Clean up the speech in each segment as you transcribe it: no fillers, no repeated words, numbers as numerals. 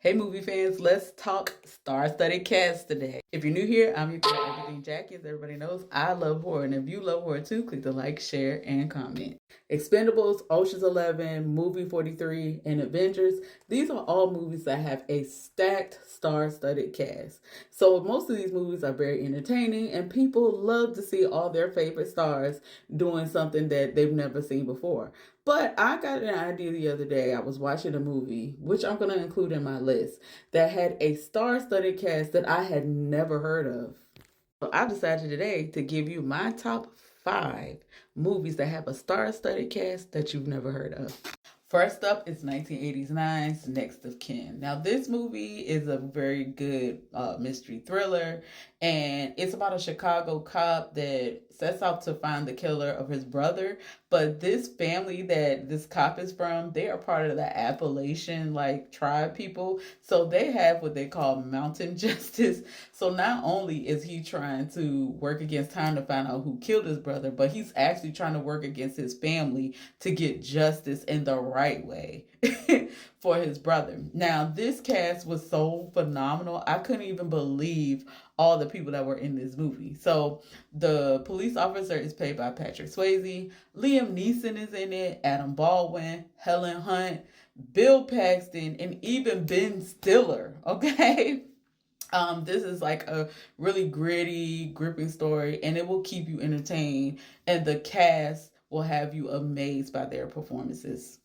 Hey, movie fans, let's talk star-studded cast today. If you're new here, I'm your girl, Everything Jackie. As everybody knows, I love horror, and if you love horror too, click the like, share, and comment. Expendables, Ocean's 11, Movie 43, and Avengers. These are all movies that have a stacked star-studded cast. So most of these movies are very entertaining, and people love to see all their favorite stars doing something that they've never seen before. But I got an idea the other day. I was watching a movie, which I'm going to include in my list, that had a star studded cast that I had never heard of. So I decided today to give you my top five movies that have a star studded cast that you've never heard of. First up is 1989's Next of Kin. Now, this movie is a very good mystery thriller, and it's about a Chicago cop that sets out to find the killer of his brother. But this family that this cop is from, they are part of the Appalachian tribe people, so they have what they call mountain justice. So not only is he trying to work against time to find out who killed his brother, but he's actually trying to work against his family to get justice in the right way for his brother. Now, this cast was so phenomenal. I couldn't even believe all the people that were in this movie. So, the police officer is played by Patrick Swayze. Liam Neeson is in it, Adam Baldwin, Helen Hunt, Bill Paxton, and even Ben Stiller. Okay. This is like a really gritty, gripping story, and it will keep you entertained. And the cast will have you amazed by their performances.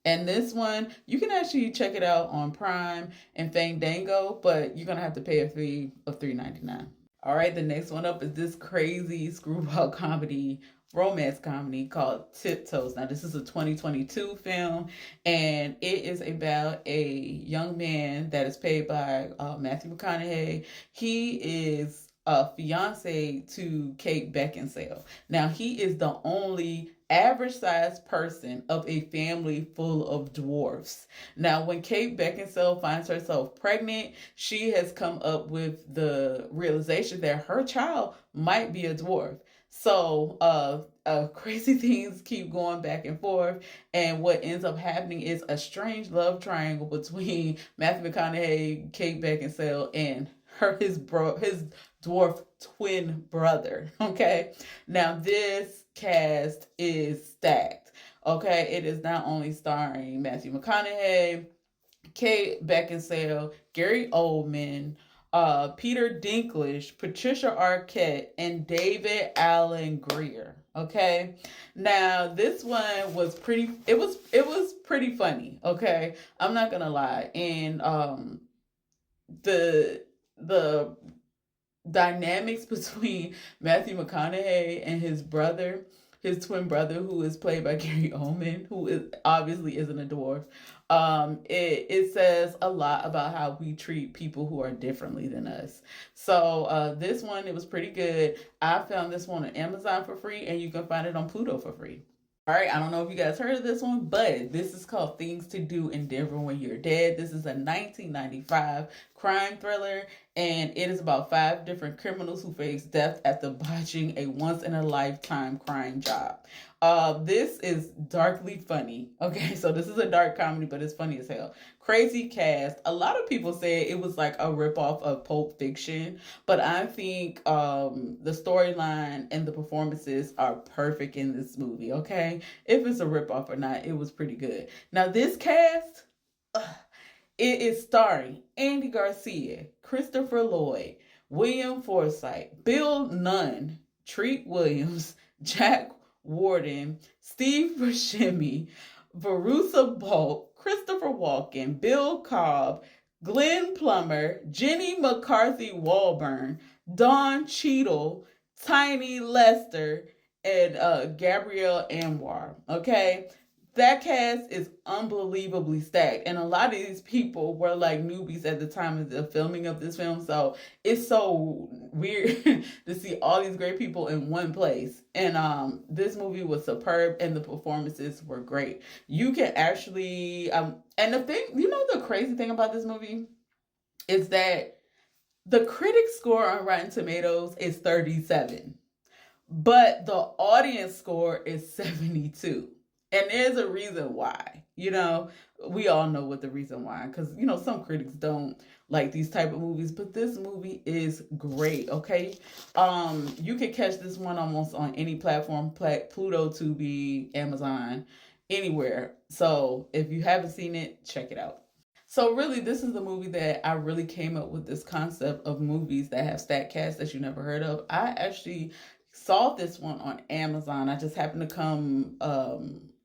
And this one, you can actually check it out on Prime and Fandango, but you're gonna have to pay a fee of $3.99. All right, the next one up is this crazy screwball comedy, romance comedy called Tiptoes. Now, this is a 2022 film, and it is about a young man that is played by Matthew McConaughey. He is a fiance to Kate Beckinsale. Now, he is the only average sized person of a family full of dwarfs. Now, when Kate Beckinsale finds herself pregnant, she has come up with the realization that her child might be a dwarf. So, crazy things keep going back and forth, and what ends up happening is a strange love triangle between Matthew McConaughey, Kate Beckinsale, and his dwarf twin brother. Okay, now this cast is stacked. Okay, it is not only starring Matthew McConaughey, Kate Beckinsale, Gary Oldman, Peter Dinklage, Patricia Arquette, and David Alan Grier. Okay, now this one was pretty. It was pretty funny. Okay, I'm not gonna lie, and the dynamics between Matthew McConaughey and his brother, his twin brother, who is played by Gary Oldman, who is obviously isn't a dwarf. It says a lot about how we treat people who are differently than us. So this one, it was pretty good. I found this one on Amazon for free, and you can find it on Pluto for free. All right, I don't know if you guys heard of this one, but this is called Things to Do in Denver When You're Dead. This is a 1995 crime thriller, and it is about five different criminals who face death after botching a once in a lifetime crime job. This is darkly funny. Okay, so this is a dark comedy, but it's funny as hell. Crazy cast. A lot of people say it was like a ripoff of Pulp Fiction, but I think the storyline and the performances are perfect in this movie. Okay, if it's a ripoff or not, it was pretty good. Now this cast, it is starring Andy Garcia, Christopher Lloyd, William Forsythe, Bill Nunn, Treat Williams, Jack Warden, Steve Buscemi, Verussa Balk, Christopher Walken, Bill Cobb, Glenn Plummer, Jenny McCarthy Walburn, Don Cheadle, Tiny Lester, and Gabrielle Anwar. Okay, that cast is unbelievably stacked, and a lot of these people were like newbies at the time of the filming of this film, so it's so weird to see all these great people in one place. And this movie was superb, and the performances were great. You can actually and the thing, the crazy thing about this movie is that the critic score on Rotten Tomatoes is 37, but the audience score is 72. And there's a reason why. You know, we all know what the reason why, because you know some critics don't like these type of movies, but this movie is great. Okay, you can catch this one almost on any platform, Pluto, Tubi, Amazon, anywhere. So if you haven't seen it, check it out. So really, this is the movie that I really came up with this concept of movies that have stat casts that you never heard of. I actually saw this one on Amazon. I just happened to come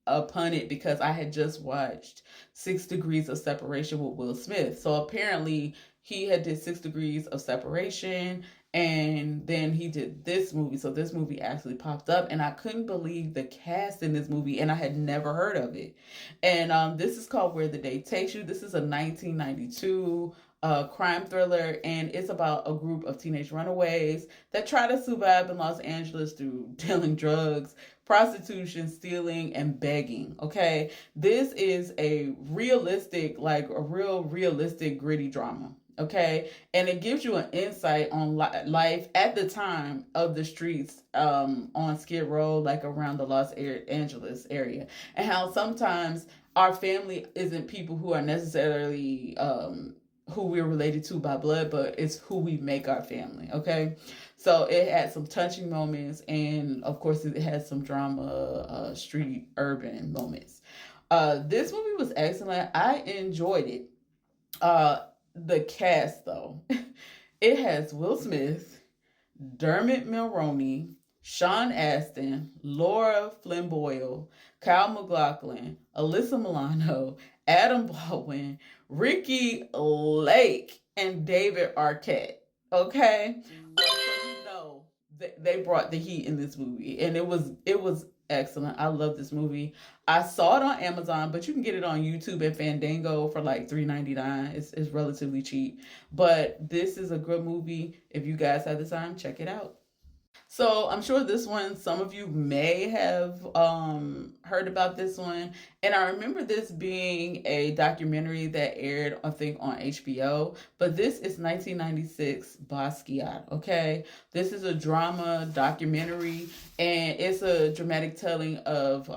upon it because I had just watched 6 Degrees of Separation with Will Smith. So apparently he had did 6 Degrees of Separation, and then he did this movie. So this movie actually popped up, and I couldn't believe the cast in this movie, and I had never heard of it. And this is called Where the Day Takes You. This is a 1992 crime thriller, and it's about a group of teenage runaways that try to survive in Los Angeles through dealing drugs, prostitution, stealing, and begging. Okay, this is a realistic, like a real realistic, gritty drama. Okay, and it gives you an insight on life at the time of the streets on Skid Row, like around the Los Angeles area, and how sometimes our family isn't people who are necessarily who we're related to by blood, but it's who we make our family. Okay, so it had some touching moments, and of course it had some drama, street urban moments. This movie was excellent. I enjoyed it. The cast, though, it has Will Smith, Dermot Mulroney, Sean Astin, Laura Flynn Boyle, Kyle MacLachlan, Alyssa Milano, Adam Baldwin, Ricky Lake, and David Arquette. Okay, so you know they brought the heat in this movie, and it was excellent. I love this movie. I saw it on Amazon, but you can get it on YouTube and Fandango for like $3.99. It's relatively cheap, but this is a good movie. If you guys have the time, check it out. So I'm sure this one, some of you may have heard about this one. And I remember this being a documentary that aired, I think, on HBO. But this is 1996 Basquiat, okay? This is a drama documentary, and it's a dramatic telling of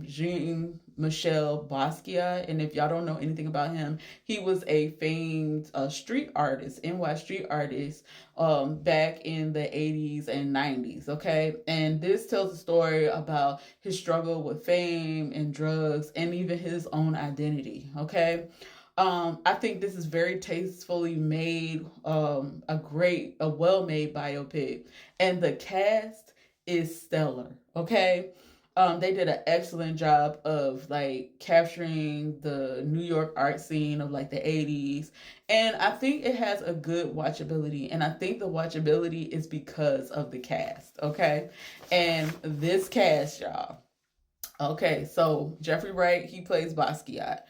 Jean Michel Basquiat. And if y'all don't know anything about him, he was a famed street artist, NY street artist, back in the 80s and 90s. Okay, and this tells a story about his struggle with fame and drugs and even his own identity. Okay, I think this is very tastefully made, a well-made biopic, and the cast is stellar. Okay, they did an excellent job of like capturing the New York art scene of like the 80s. And I think it has a good watchability. And I think the watchability is because of the cast. Okay. And this cast, y'all. Okay. So Jeffrey Wright, he plays Basquiat.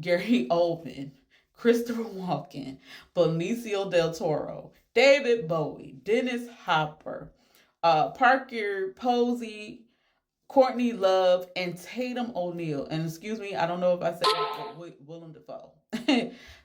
Gary Oldman, Christopher Walken, Benicio del Toro, David Bowie, Dennis Hopper, Parker Posey, Courtney Love, and Tatum O'Neal. And excuse me, I don't know if I said that, but Willem Dafoe.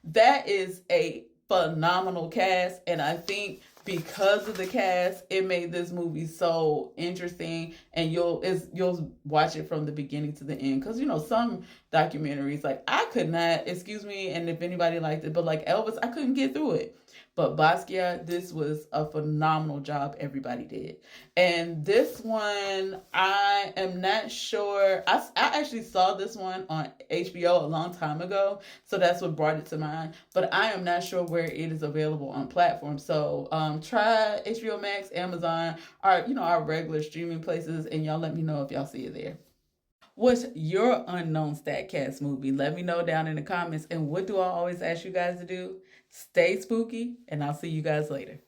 That is a phenomenal cast, and I think because of the cast, it made this movie so interesting, and you'll watch it from the beginning to the end. Because you know some documentaries, like I could not, excuse me, and if anybody liked it, but like Elvis, I couldn't get through it. But Basquiat, this was a phenomenal job everybody did. And this one, I am not sure. I actually saw this one on HBO a long time ago, so that's what brought it to mind. But I am not sure where it is available on platforms. So try HBO Max, Amazon, or our regular streaming places, and y'all let me know if y'all see it there. What's your unknown StatCast movie? Let me know down in the comments. And what do I always ask you guys to do? Stay spooky, and I'll see you guys later.